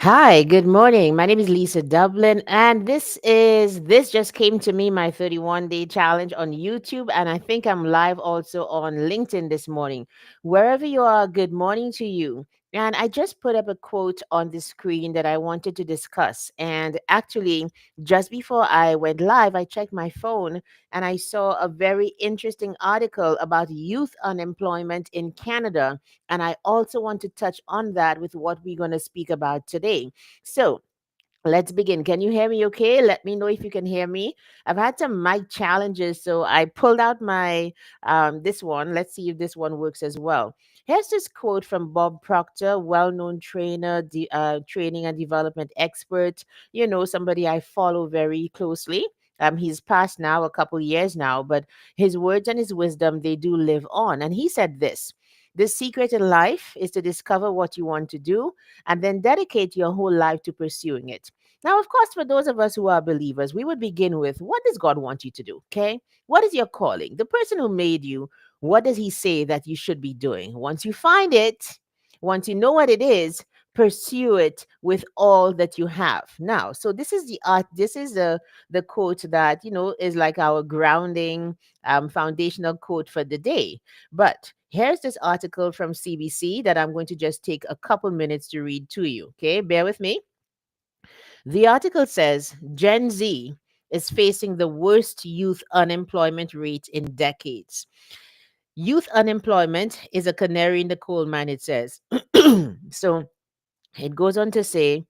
Hi, good morning. My name is Lisa Dublin, and this just came to me my 31-day challenge on YouTube, and I think I'm live also on LinkedIn this morning. Wherever you are, good morning to you. And I just put up a quote on the screen that I wanted to discuss. And actually, just before I went live, I checked my phone and I saw a very interesting article about youth unemployment in Canada, and I also want to touch on that with what we're going to speak about today. So, let's begin. Can you hear me okay? Let me know if you can hear me. I've had some mic challenges, so I pulled out my this one. Let's see if this one works as well. Here's this quote from Bob Proctor, well-known trainer, training and development expert. You know, somebody I follow very closely. He's passed now a couple years now, but his words and his wisdom, they do live on. And he said this: the secret in life is to discover what you want to do and then dedicate your whole life to pursuing it. Now, of course, for those of us who are believers, we would begin with, what does God want you to do? Okay. What is your calling? The person who made you, what does he say that you should be doing? Once you find it, once you know what it is, pursue it with all that you have. Now, so this is the art, this is the quote that, is like our grounding foundational quote for the day. But here's this article from CBC that I'm going to just take a couple minutes to read to you. Okay, bear with me. The article says Gen Z is facing the worst youth unemployment rate in decades. Youth unemployment is a canary in the coal mine, it says. So it goes on to say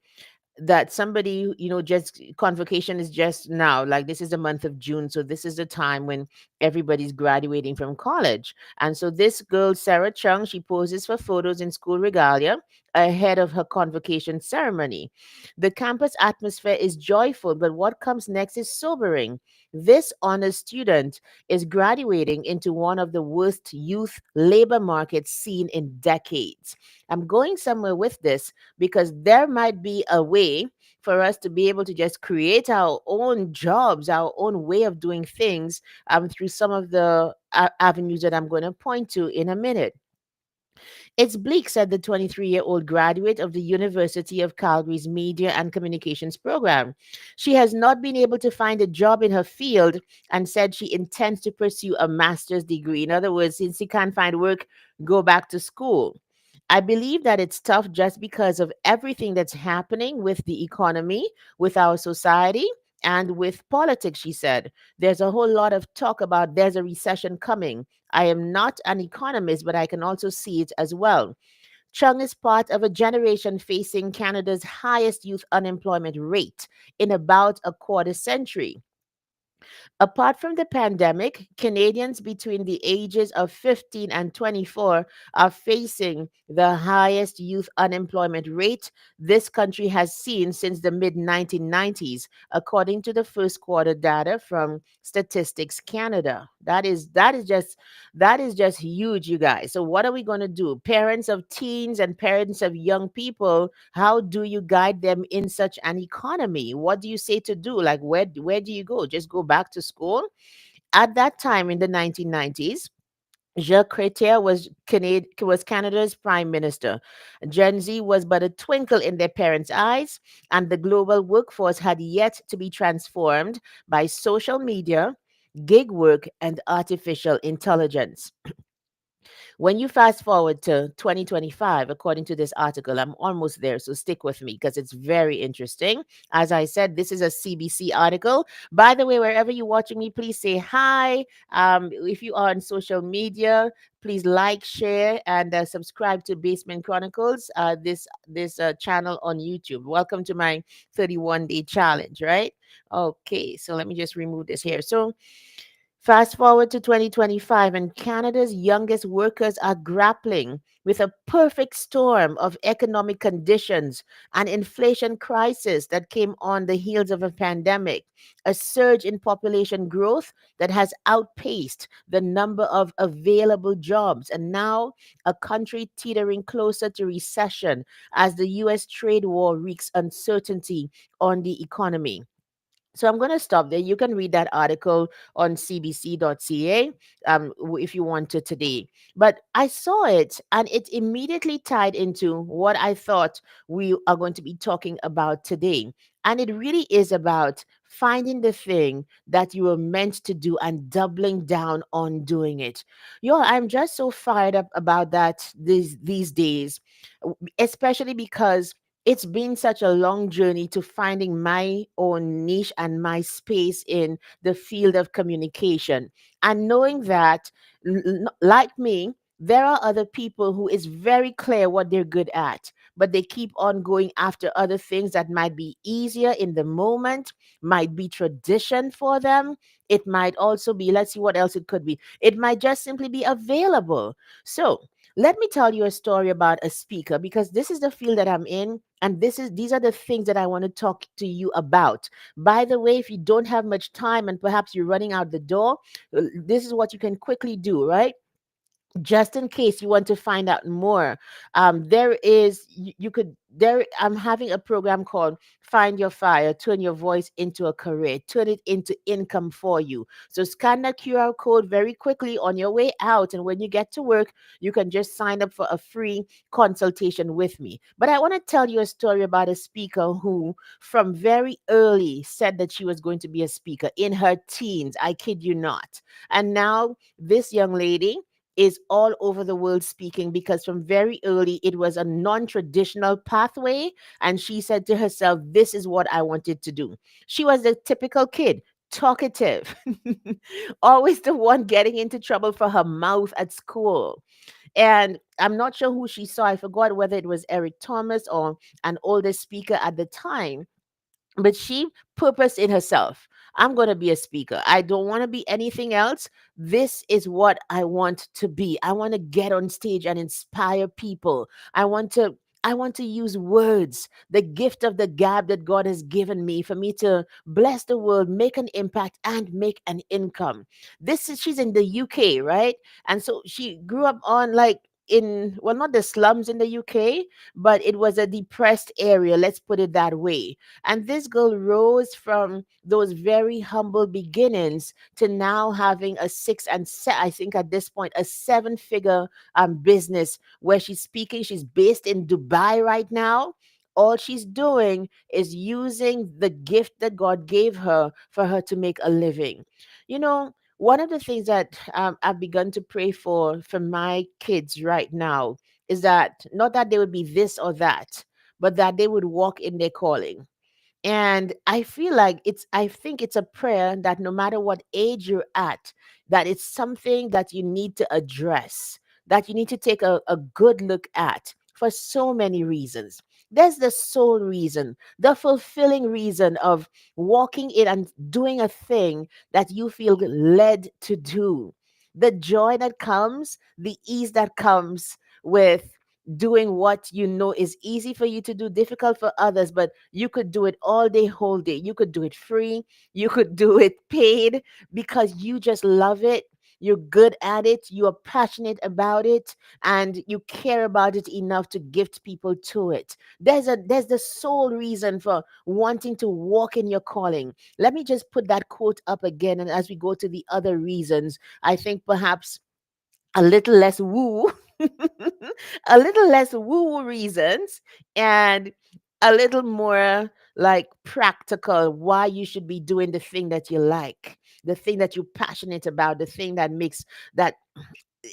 that somebody, just convocation is just now, like this is the month of June, so this is the time when everybody's graduating from college. And so this girl, Sarah Chung, she poses for photos in school regalia ahead of her convocation ceremony. The campus atmosphere is joyful, but what comes next is sobering. This honors student is graduating into one of the worst youth labor markets seen in decades. I'm going somewhere with this because there might be a way for us to be able to just create our own jobs, our own way of doing things through some of the avenues that I'm going to point to in a minute. It's bleak, said the 23-year-old graduate of the University of Calgary's Media and Communications program. She has not been able to find a job in her field and said she intends to pursue a master's degree. In other words, since she can't find work, go back to school. I believe that it's tough just because of everything that's happening with the economy, with our society, and with politics, she said. There's a whole lot of talk about there's a recession coming. I am not an economist, but I can also see it as well. Chung is part of a generation facing Canada's highest youth unemployment rate in about a quarter century. Apart from the pandemic, Canadians between the ages of 15 and 24 are facing the highest youth unemployment rate this country has seen since the mid 1990s, according to the first quarter data from Statistics Canada. That is just huge, you guys. So what are we going to do? Parents of teens and parents of young people, how do you guide them in such an economy? What do you say to do? Like where do you go? Just go back to school? At that time in the 1990s, Jacques Chrétien was Canada's prime minister. Gen Z was but a twinkle in their parents' eyes, and the global workforce had yet to be transformed by social media, gig work, and artificial intelligence. When you fast forward to 2025, according to this article, I'm almost there, so stick with me because it's very interesting. As I said, this is a CBC article. By the way, wherever you're watching me, please say hi. If you are on social media, please like, share, and subscribe to Basement Chronicles, this channel on YouTube. Welcome to my 31-day challenge, right? Okay, so let me just remove this here. So fast forward to 2025, and Canada's youngest workers are grappling with a perfect storm of economic conditions, an inflation crisis that came on the heels of a pandemic, a surge in population growth that has outpaced the number of available jobs, and now a country teetering closer to recession as the US trade war wreaks uncertainty on the economy. So I'm going to stop there. You can read that article on cbc.ca if you want to today. But I saw it and it immediately tied into what I thought we are going to be talking about today. And it really is about finding the thing that you were meant to do and doubling down on doing it. Yo, I'm just so fired up about that these days, especially because it's been such a long journey to finding my own niche and my space in the field of communication, and knowing that like me, there are other people who is very clear what they're good at, but they keep on going after other things that might be easier in the moment, might be tradition for them. It might also be, let's see what else it could be, it might just simply be available. So let me tell you a story about a speaker, because this is the field that I'm in, and these are the things that I want to talk to you about. By the way, if you don't have much time and perhaps you're running out the door, this is what you can quickly do, right? Just in case you want to find out more, there is you could there I'm having a program called Find Your Fire, turn your voice into a career, turn it into income for you. So scan that QR code very quickly on your way out, and when you get to work, you can just sign up for a free consultation with me. But I want to tell you a story about a speaker who from very early said that she was going to be a speaker in her teens, I kid you not. And now this young lady is all over the world speaking, because from very early it was a non-traditional pathway, and she said to herself, this is what I wanted to do. She was the typical kid, talkative, always the one getting into trouble for her mouth at school. And I'm not sure who she saw, I forgot whether it was Eric Thomas or an older speaker at the time, but she purposed in herself, I'm going to be a speaker. I don't want to be anything else. This is what I want to be. I want to get on stage and inspire people. I want to use words, the gift of the gab that God has given me, for me to bless the world, make an impact, and make an income. She's in the UK, right? And so she grew up on, like, in, well, not the slums in the UK, but it was a depressed area, let's put it that way. And this girl rose from those very humble beginnings to now having a I think at this point, a seven-figure business where she's speaking. She's based in Dubai right now. All she's doing is using the gift that God gave her for her to make a living. One of the things that I've begun to pray for my kids right now is that not that they would be this or that, but that they would walk in their calling. And I think it's a prayer that no matter what age you're at, that it's something that you need to address, that you need to take a good look at for so many reasons. There's the sole reason, the fulfilling reason of walking in and doing a thing that you feel led to do. The joy that comes, the ease that comes with doing what you know is easy for you to do, difficult for others, but you could do it all day, whole day. You could do it free, you could do it paid, because you just love it. You're good at it, you are passionate about it, and you care about it enough to gift people to it. There's the sole reason for wanting to walk in your calling. Let me just put that quote up again, and as we go to the other reasons, I think perhaps a little less woo, a little less woo reasons, and a little more like practical why you should be doing the thing that you like, the thing that you're passionate about, the thing that makes that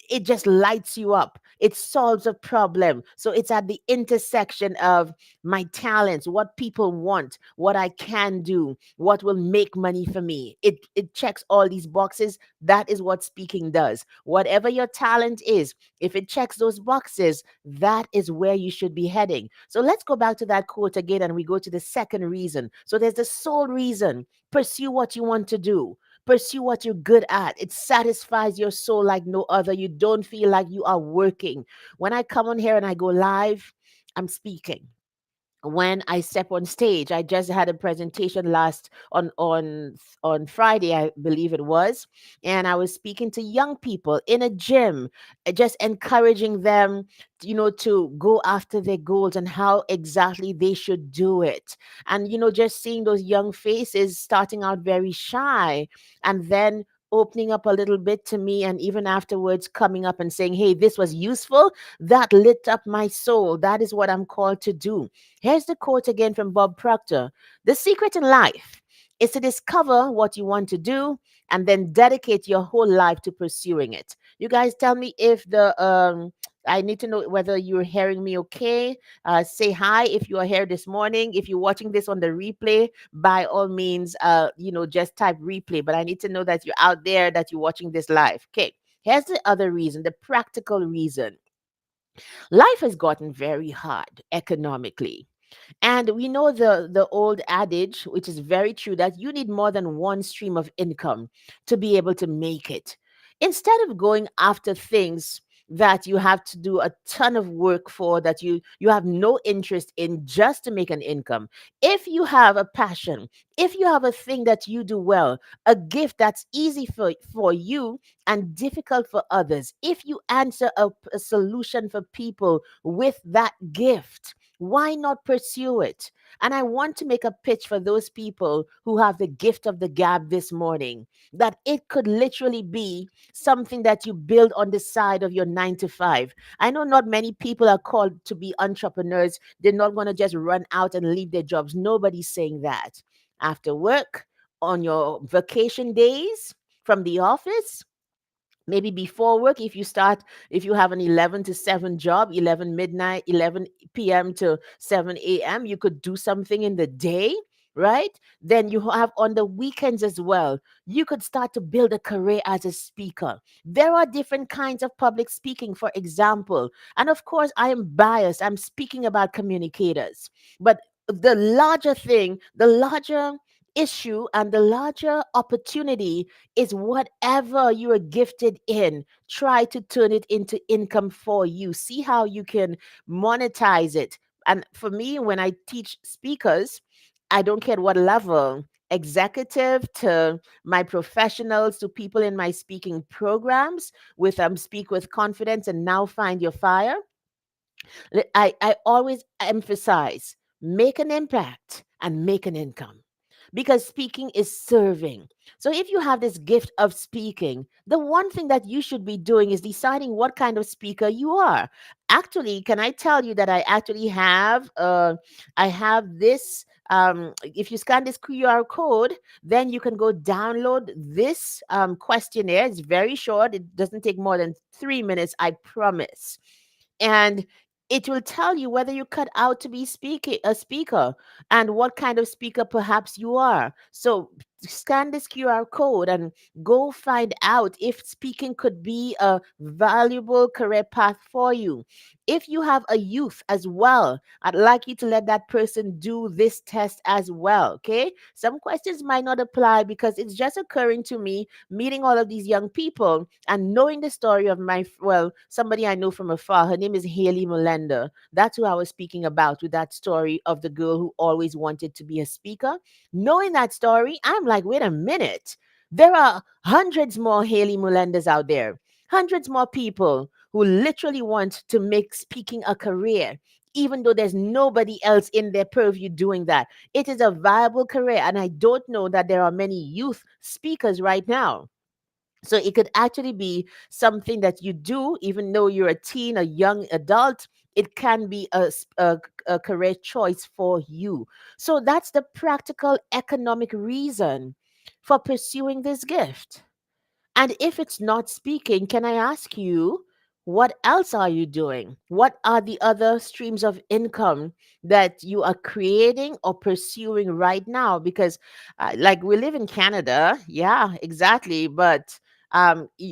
it just lights you up. It solves a problem. So it's at the intersection of my talents, what people want, what I can do, what will make money for me. It checks all these boxes. That is what speaking does. Whatever your talent is, if it checks those boxes, that is where you should be heading. So let's go back to that quote again, and we go to the second reason. So there's the sole reason. Pursue what you want to do. Pursue what you're good at. It satisfies your soul like no other. You don't feel like you are working. When I come on here and I go live, I'm speaking. when I step on stage. I just had a presentation last on Friday, I believe it was, and I was speaking to young people in a gym, just encouraging them, to go after their goals and how exactly they should do it. And just seeing those young faces starting out very shy, and then opening up a little bit to me, and even afterwards coming up and saying, "Hey, this was useful. That lit up my soul. That is what I'm called to do." Here's the quote again from Bob Proctor: "The secret in life is to discover what you want to do and then dedicate your whole life to pursuing it." You guys tell me if I need to know whether you're hearing me okay. Say hi if you are here this morning. If you're watching this on the replay, by all means, just type replay. But I need to know that you're out there, that you're watching this live. Okay. Here's the other reason, the practical reason. Life has gotten very hard economically. And we know the old adage, which is very true, that you need more than one stream of income to be able to make it. Instead of going after things that you have to do a ton of work for, that you have no interest in, just to make an income. If you have a passion, if you have a thing that you do well, a gift that's easy for you and difficult for others, if you answer a solution for people with that gift, why not pursue it? And I want to make a pitch for those people who have the gift of the gab this morning, that it could literally be something that you build on the side of your 9 to 5. I know not many people are called to be entrepreneurs. They're not going to just run out and leave their jobs. Nobody's saying that. After work, on your vacation days from the office, maybe before work, if you have an 11 to 7 job, 11 midnight, 11 p.m. to 7 a.m., you could do something in the day, right? Then you have on the weekends as well. You could start to build a career as a speaker. There are different kinds of public speaking, for example. And of course, I am biased. I'm speaking about communicators. But the larger thing, the larger issue, and the larger opportunity is whatever you are gifted in. Try to turn it into income for you. See how you can monetize it. And for me, when I teach speakers, I don't care what level, executive to my professionals, to people in my speaking programs with Speak with Confidence and Now Find Your Fire. I always emphasize, make an impact and make an income, because speaking is serving. So if you have this gift of speaking, the one thing that you should be doing is deciding what kind of speaker you are. Actually, can I tell you that I actually have this, if you scan this QR code, then you can go download this questionnaire. It's very short. It doesn't take more than 3 minutes, I promise. And it will tell you whether you cut out to be a speaker, and what kind of speaker perhaps you are. So scan this QR code and go find out if speaking could be a valuable career path for you. If you have a youth as well, I'd like you to let that person do this test as well. Okay, some questions might not apply, because it's just occurring to me, meeting all of these young people and knowing the story of somebody I know from afar. Her name is Haley Molender. That's who I was speaking about, with that story of the girl who always wanted to be a speaker. Knowing that story, I'm like, wait a minute. There are hundreds more Haley Molenders out there, hundreds more people who literally want to make speaking a career, even though there's nobody else in their purview doing that. It is a viable career. And I don't know that there are many youth speakers right now. So it could actually be something that you do, even though you're a teen, a young adult. It can be a career choice for you. So that's the practical economic reason for pursuing this gift. And if it's not speaking, can I ask you, what else are you doing? What are the other streams of income that you are creating or pursuing right now? Because, like, we live in Canada, yeah, exactly. But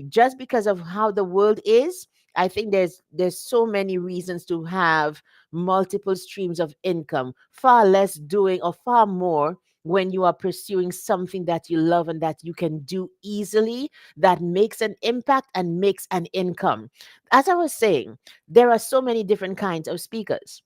just because of how the world is, I think there's so many reasons to have multiple streams of income. Far less doing, or far more, when you are pursuing something that you love and that you can do easily, that makes an impact and makes an income. As I was saying, there are so many different kinds of speakers.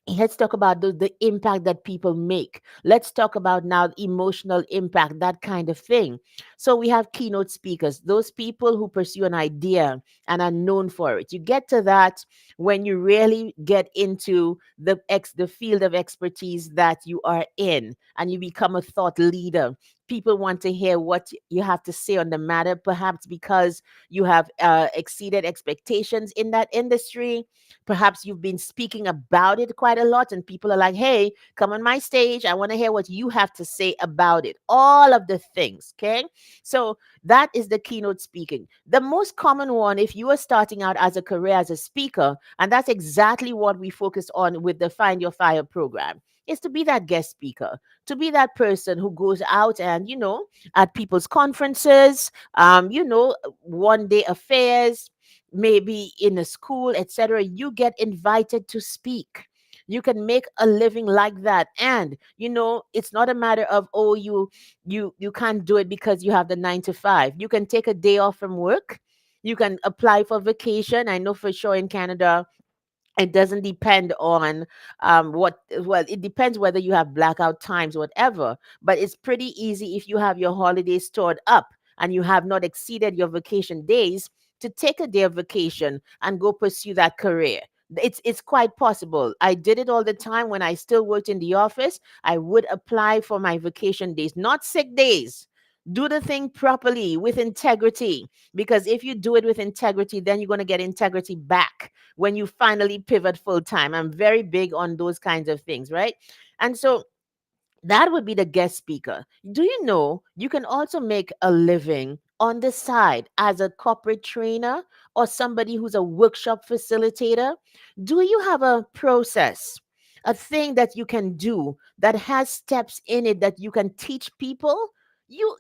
let's talk about the impact that people make. Let's talk about now emotional impact, that kind of thing. So we have keynote speakers, those people who pursue an idea and are known for it. You get to that when you really get into the field of expertise that you are in, and you become a thought leader. People want to hear what you have to say on the matter, perhaps because you have exceeded expectations in that industry. Perhaps you've been speaking about it quite a lot, and people are like, hey, come on my stage. I want to hear what you have to say about it. All of the things. Okay. So that is the keynote speaking. The most common one, if you are starting out as a career as a speaker, and that's exactly what we focus on with the Find Your Fire program, is to be that guest speaker, to be that person who goes out and, at people's conferences, one day affairs, maybe in a school, etc. You get invited to speak. You can make a living like that. And it's not a matter of, oh, you can't do it because you have the 9 to 5. You can take a day off from work. You can apply for vacation. I know for sure in Canada it doesn't depend on what well, it depends whether you have blackout times, whatever, but it's pretty easy if you have your holidays stored up and you have not exceeded your vacation days to take a day of vacation and go pursue that career. It's quite possible. I did it all the time when I still worked in the office. I would apply for my vacation days, not sick days. Do the thing properly with integrity, because if you do it with integrity, then you're going to get integrity back when you finally pivot full time. I'm very big on those kinds of things, right? And so that would be the guest speaker. Do you know you can also make a living on the side as a corporate trainer or somebody who's a workshop facilitator? Do you have a process, a thing that you can do that has steps in it that you can teach people? You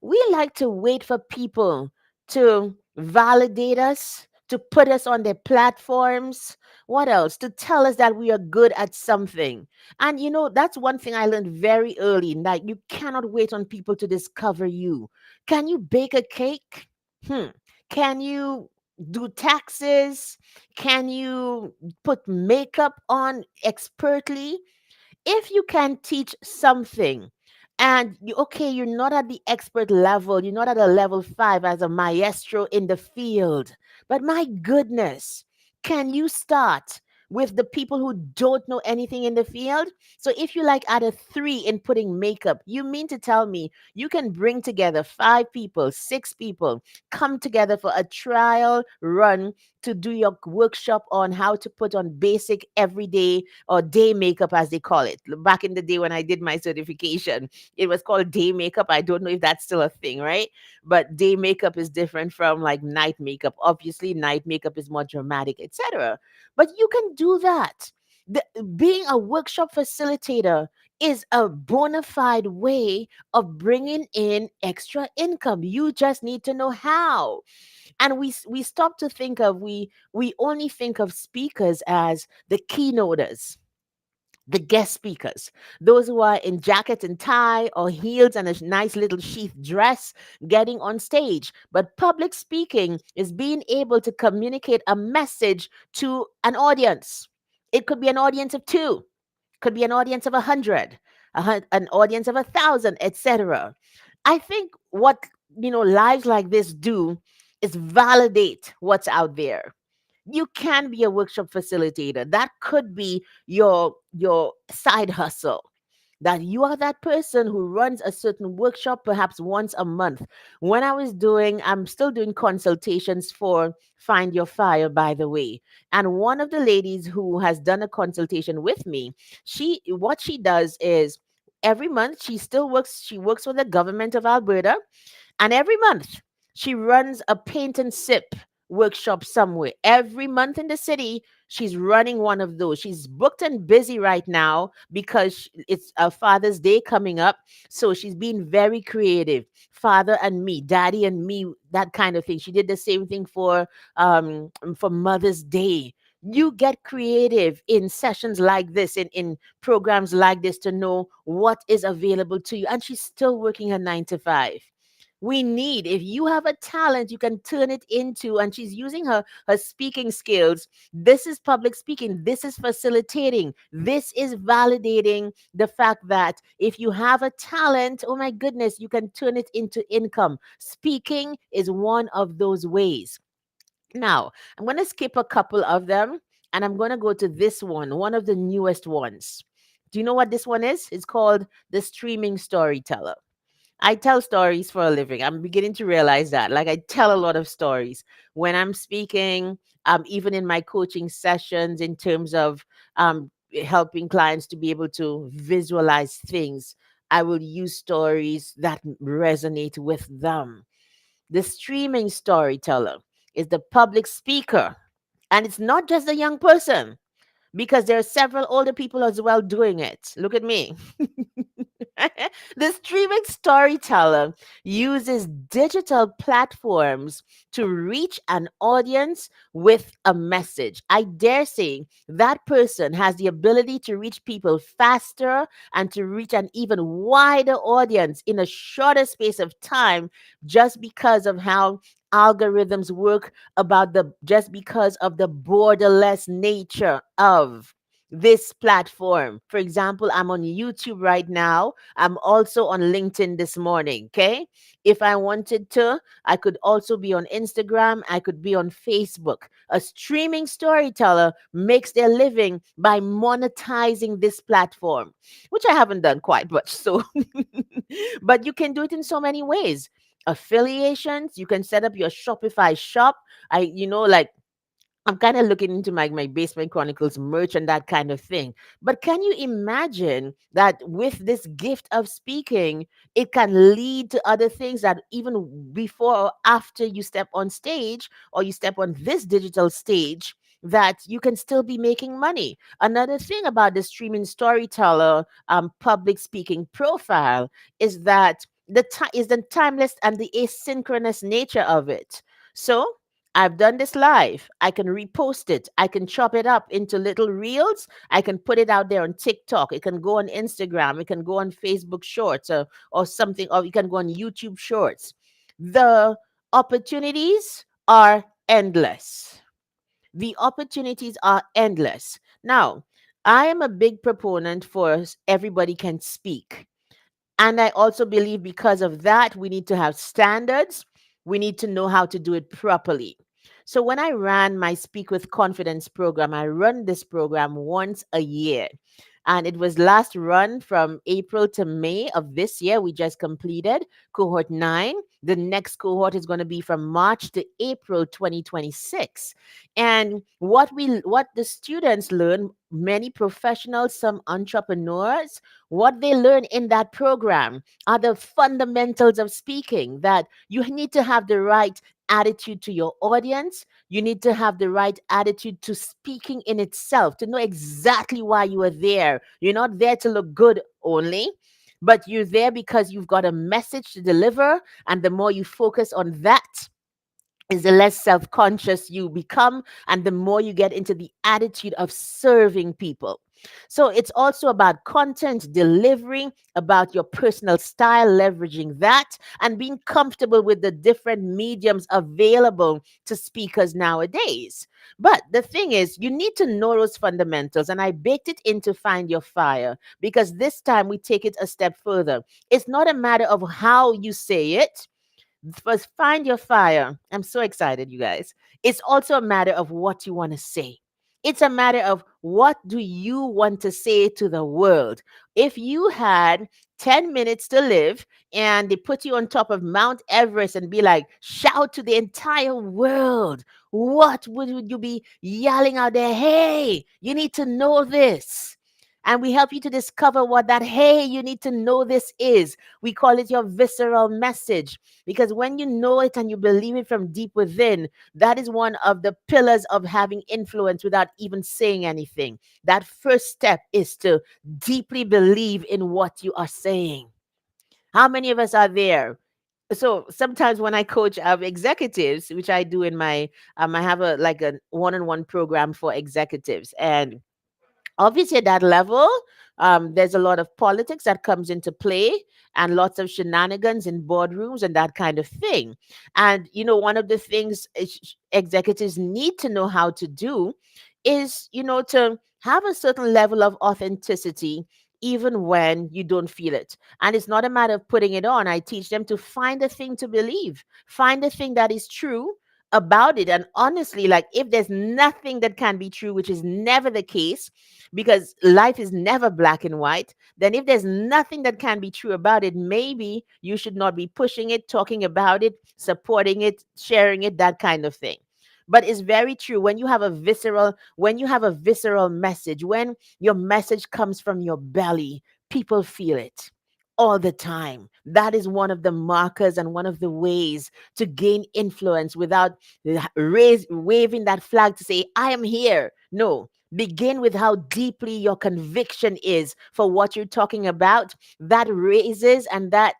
We like to wait for people to validate us, to put us on their platforms. What else? To tell us that we are good at something. And that's one thing I learned very early, that you cannot wait on people to discover you. Can you bake a cake? Hmm. Can you do taxes? Can you put makeup on expertly? If you can teach something, and you're not at the expert level, you're not at a level 5 as a maestro in the field, but my goodness, can you start with the people who don't know anything in the field? So if you like at a 3 in putting makeup, you mean to tell me you can bring together 5 people, 6 people, come together for a trial run to do your workshop on how to put on basic everyday or day makeup, as they call it. Back in the day when I did my certification, it was called day makeup. I don't know if that's still a thing, right? But day makeup is different from like night makeup. Obviously, night makeup is more dramatic, etc. But you can do that. Being a workshop facilitator is a bona fide way of bringing in extra income. You just need to know how. And we stop to think of, we only think of speakers as the keynoters, the guest speakers, those who are in jacket and tie or heels and a nice little sheath dress getting on stage. But public speaking is being able to communicate a message to an audience. It could be an audience of 2, could be an audience of 100, an audience of 1,000, etc. I think what lives like this do is validate what's out there. You can be a workshop facilitator. That could be your side hustle, that you are that person who runs a certain workshop perhaps once a month. I'm still doing consultations for Find Your Fire, by the way. And one of the ladies who has done a consultation with me, what she does is every month she works for the government of Alberta, and every month, she runs a paint and sip workshop somewhere. Every month in the city, she's running one of those. She's booked and busy right now because it's a Father's Day coming up. So she's being very creative. Father and me, daddy and me, that kind of thing. She did the same thing for Mother's Day. You get creative in sessions like this, in programs like this, to know what is available to you. And she's still working her 9 to 5. We need, if you have a talent, you can turn it into, and she's using her speaking skills. This is public speaking. This is facilitating. This is validating the fact that if you have a talent, oh my goodness, you can turn it into income. Speaking is one of those ways. Now, I'm going to skip a couple of them and I'm going to go to this one of the newest ones. Do you know what this one is? It's called the streaming storyteller. I tell stories for a living. I'm beginning to realize that. Like, I tell a lot of stories when I'm speaking, even in my coaching sessions, in terms of helping clients to be able to visualize things. I will use stories that resonate with them. The streaming storyteller is the public speaker. And it's not just a young person, because there are several older people as well doing it. Look at me. The streaming storyteller uses digital platforms to reach an audience with a message. I dare say that person has the ability to reach people faster and to reach an even wider audience in a shorter space of time, just because of how algorithms work, about the just because of the borderless nature of this platform. For example, I'm on YouTube right now. I'm also on LinkedIn this morning. Okay. If I wanted to, I could also be on Instagram. I could be on Facebook. A streaming storyteller makes their living by monetizing this platform, which I haven't done quite much. So, but you can do it in so many ways. Affiliations, you can set up your Shopify shop. Like, I'm kind of looking into my Basement Chronicles merch and that kind of thing. But can you imagine that with this gift of speaking, it can lead to other things that even before or after you step on stage or you step on this digital stage, that you can still be making money. Another thing about the streaming storyteller public speaking profile is that the timeless and the asynchronous nature of it. So I've done this live. I can repost it. I can chop it up into little reels. I can put it out there on TikTok. It can go on Instagram. It can go on Facebook Shorts, or something, or you can go on YouTube Shorts. The opportunities are endless. The opportunities are endless. Now, I am a big proponent for everybody can speak. And I also believe because of that, we need to have standards. We need to know how to do it properly. So when I ran my Speak with Confidence program, I run this program once a year. And it was last run from April to May of this year. We just completed cohort 9. The next cohort is going to be from March to April 2026. And what the students learn, many professionals, some entrepreneurs, what they learn in that program are the fundamentals of speaking, that you need to have the right attitude to your audience. You need to have the right attitude to speaking in itself, to know exactly why you are there. You're not there to look good only, but you're there because you've got a message to deliver. And the more you focus on that, is the less self conscious you become, and the more you get into the attitude of serving people. So it's also about content delivery, about your personal style, leveraging that, and being comfortable with the different mediums available to speakers nowadays. But the thing is, you need to know those fundamentals, and I baked it into Find Your Fire, because this time we take it a step further. It's not a matter of how you say it. First, find your fire. I'm so excited, you guys. It's also a matter of what you want to say. It's a matter of what do you want to say to the world. If you had 10 minutes to live and they put you on top of Mount Everest and be like, shout to the entire world, what would you be yelling out there? Hey, you need to know this. And we help you to discover what that, hey, you need to know this is. We call it your visceral message, because when you know it and you believe it from deep within, that is one of the pillars of having influence without even saying anything. That first step is to deeply believe in what you are saying. How many of us are there? So sometimes when I coach executives, which I do in my I have a one-on-one program for executives, and Obviously at that level, there's a lot of politics that comes into play, and lots of shenanigans in boardrooms and that kind of thing. And one of the things executives need to know how to do is to have a certain level of authenticity even when you don't feel it. And it's not a matter of putting it on. I teach them to find a thing to believe, find a thing that is true about it. And honestly, like, if there's nothing that can be true, which is never the case, because life is never black and white, then if there's nothing that can be true about it, maybe you should not be pushing it, talking about it, supporting it, sharing it, that kind of thing. But it's very true, when you have a visceral message, when your message comes from your belly, people feel it all the time. That is one of the markers and one of the ways to gain influence without waving that flag to say, I am here. No, begin with how deeply your conviction is for what you're talking about. That raises and that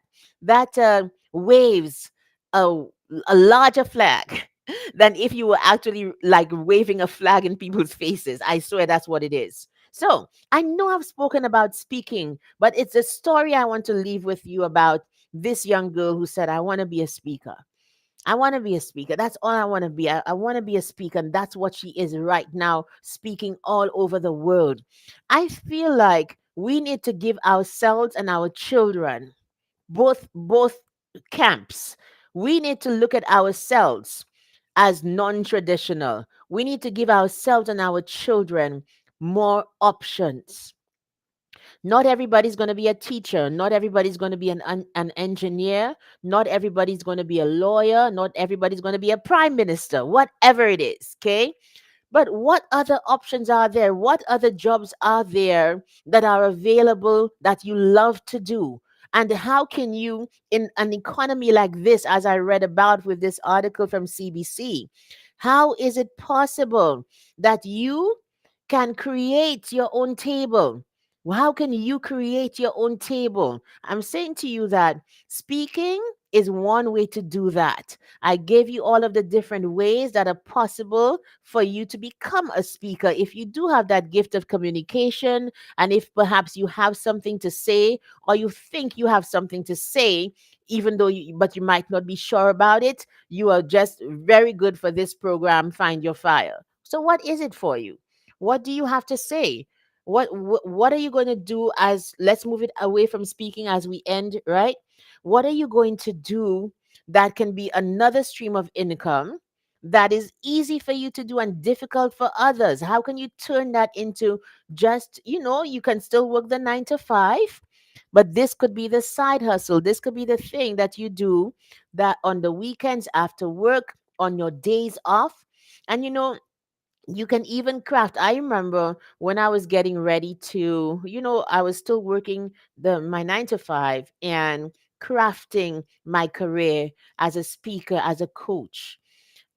waves a, a larger flag than if you were actually like waving a flag in people's faces. I swear that's what it is. So I know I've spoken about speaking, but it's a story I want to leave with you about this young girl who said, I want to be a speaker. I want to be a speaker. That's all I want to be. I want to be a speaker. And that's what she is right now, speaking all over the world. I feel like we need to give ourselves and our children, both camps, we need to look at ourselves as non-traditional. We need to give ourselves and our children more options. Not everybody's going to be a teacher. Not everybody's going to be an engineer. Not everybody's going to be a lawyer. Not everybody's going to be a prime minister, whatever it is. Okay. But what other options are there? What other jobs are there that are available that you love to do? And how can you, in an economy like this, as I read about with this article from CBC, how is it possible that you can create your own table? How can you create your own table? I'm saying to you that speaking is one way to do that. I gave you all of the different ways that are possible for you to become a speaker. If you do have that gift of communication, and if perhaps you have something to say, or you think you have something to say, even though but you might not be sure about it, you are just very good for this program, Find Your Fire. So, what is it for you? What do you have to say? What are you going to do? As let's move it away from speaking as we end, right? What are you going to do that can be another stream of income that is easy for you to do and difficult for others? How can you turn that into, just, you can still work the 9 to 5, but this could be the side hustle. This could be the thing that you do that on the weekends after work, on your days off. And you can even craft. I remember when I was getting ready to, I was still working my 9 to 5 and crafting my career as a speaker, as a coach.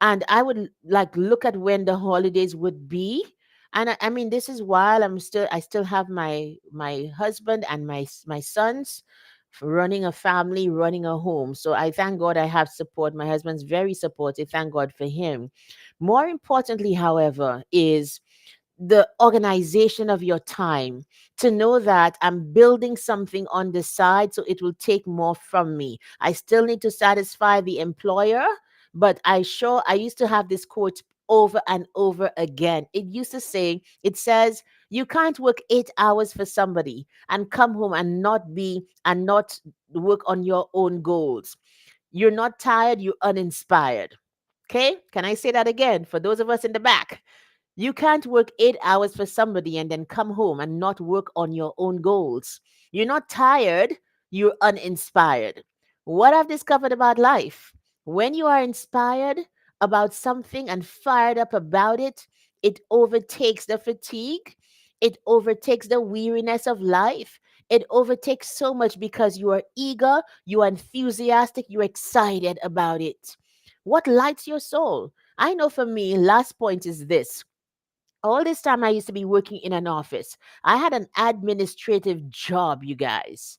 And I would like look at when the holidays would be. And I mean, this is while I still have my husband and my sons, running a family, running a home. So I thank God I have support. My husband's very supportive. Thank God for him. More importantly, however, is the organization of your time, to know that I'm building something on the side, so it will take more from me. I still need to satisfy the employer, but I used to have this quote over and over again. It says, you can't work 8 hours for somebody and come home and not work on your own goals. You're not tired, you're uninspired. Okay? Can I say that again for those of us in the back? You can't work 8 hours for somebody and then come home and not work on your own goals. You're not tired, you're uninspired. What I've discovered about life, when you are inspired about something and fired up about it, it overtakes the fatigue, it overtakes the weariness of life. It overtakes so much because you are eager, you are enthusiastic, you're excited about it. What lights your soul? I know for me, last point is this. All this time I used to be working in an office. I had an administrative job, you guys.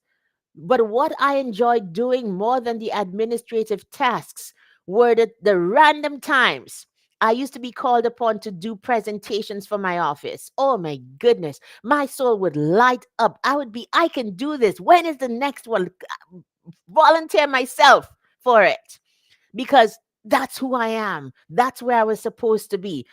But what I enjoyed doing more than the administrative tasks were the random times I used to be called upon to do presentations for my office. Oh my goodness. My soul would light up. I can do this. When is the next one? Volunteer myself for it because that's who I am. That's where I was supposed to be.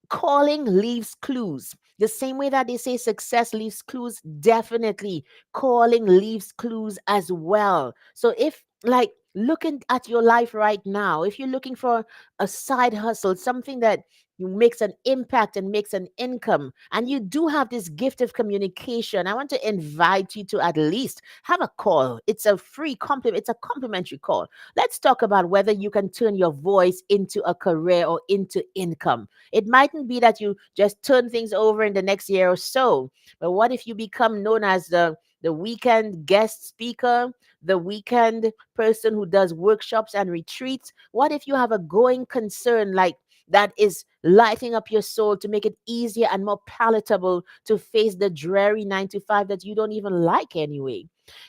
Calling leaves clues. The same way that they say success leaves clues, definitely calling leaves clues as well. So if like looking at your life right now, if you're looking for a side hustle, something that makes an impact and makes an income, and you do have this gift of communication, I want to invite you to at least have a call. It's a free compliment, it's a complimentary call. Let's talk about whether you can turn your voice into a career or into income. It mightn't be that you just turn things over in the next year or so, but what if you become known as the weekend guest speaker, the weekend person who does workshops and retreats? What if you have a going concern like that is lighting up your soul to make it easier and more palatable to face the dreary 9 to 5 that you don't even like anyway?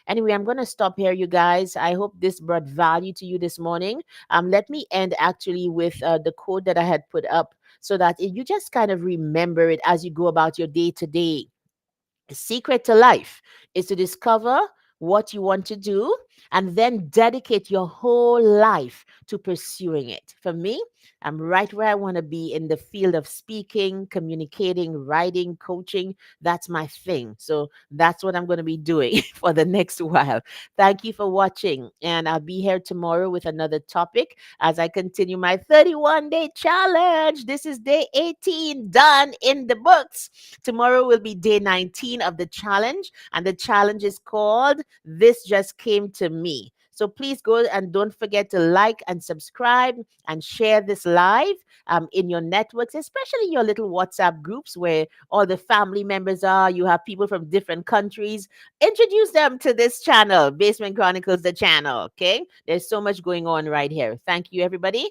Anyway, I'm going to stop here, you guys. I hope this brought value to you this morning. Let me end actually with the quote that I had put up so that you just kind of remember it as you go about your day to day. The secret to life is to discover what you want to do and then dedicate your whole life to pursuing it. For me, I'm right where I want to be in the field of speaking, communicating, writing, coaching. That's my thing. So that's what I'm going to be doing for the next while. Thank you for watching. And I'll be here tomorrow with another topic as I continue my 31-day challenge. This is day 18 done in the books. Tomorrow will be day 19 of the challenge, and the challenge is called This Just Came to Me. So please go and don't forget to like and subscribe and share this live in your networks, especially your little WhatsApp groups where all the family members are. You have people from different countries. Introduce them to this channel, Basement Chronicles, the channel. Okay. There's so much going on right here. Thank you, everybody.